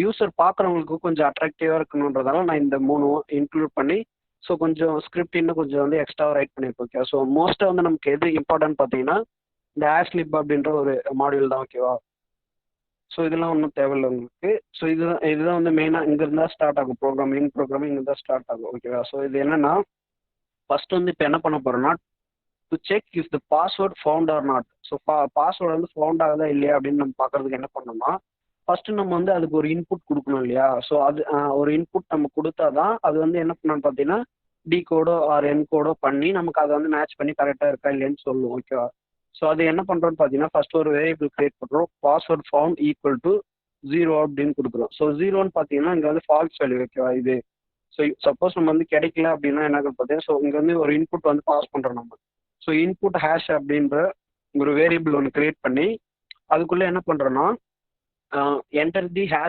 User பார்க்குறவங்களுக்கு கொஞ்சம் அட்ராக்டிவாக இருக்கணுன்றதால நான் இந்த 3 இன்க்ளூட் பண்ணி ஸோ கொஞ்சம் ஸ்கிரிப்ட் இன்னும் கொஞ்சம் வந்து எக்ஸ்ட்ரா ரைட் பண்ணியிருக்கேன். ஓகே, ஸோ மோஸ்ட்டாக வந்து நமக்கு எது இம்பார்ட்டன்ட் பார்த்தீங்கன்னா இந்த ஆஷ்லிப் அப்படின்ற ஒரு மாடியூல் தான். ஓகேவா, ஸோ இதெல்லாம் ஒன்றும் தேவையில்லை உங்களுக்கு. ஸோ இதுதான் வந்து மெயினாக இங்கே இருந்தால் ஸ்டார்ட் ஆகும். ப்ரோக்ராமிங் இங்கே தான் ஸ்டார்ட் ஆகும். ஓகேவா, ஸோ இது என்னன்னா ஃபர்ஸ்ட் வந்து இப்போ என்ன பண்ண போகிறோம்னா to check if the password found or not. So password வந்து ஃபவுண்ட் ஆகுதா இல்லையா அப்படின்னு நம்ம பார்க்கறதுக்கு என்ன பண்ணோம்னா ஃபர்ஸ்ட் நம்ம வந்து அதுக்கு ஒரு இன்புட் கொடுக்கணும் இல்லையா. ஸோ அது ஒரு இன்புட் நம்ம கொடுத்தா தான் அது வந்து என்ன பண்ணணும்னு பார்த்தீங்கன்னா டி கோடோ ஆர் என் கோடோ பண்ணி நமக்கு அதை வந்து மேட்ச் பண்ணி கரெக்டாக இருக்கா இல்லையான்னு சொல்லும். ஓகேவா, ஸோ அது என்ன பண்ணுறோம்னு பார்த்தீங்கன்னா ஃபர்ஸ்ட் ஒரு வேரியபிள் கிரியேட் பண்ணுறோம். பாஸ்வேர்ட் ஃபவுண்ட் ஈக்குவல் டு 0 அப்படின்னு கொடுக்குறோம். ஸோ 0ன்னு பார்த்தீங்கன்னா இங்கே வந்து ஃபால்ஸ் வேல்யூ. ஓகேவா, இது ஸோ சப்போஸ் நம்ம வந்து கிடைக்கல அப்படின்னா என்ன பார்த்தீங்கன்னா ஸோ இங்கே வந்து ஒரு இன்புட் வந்து பாஸ் பண்ணுறோம் நம்ம. ஸோ இன்புட் ஹேஷ் அப்படின்ற ஒரு வேரியபிள் ஒன்று கிரியேட் பண்ணி அதுக்குள்ளே என்ன பண்ணுறோன்னா என்டர் தி ஹேஷ்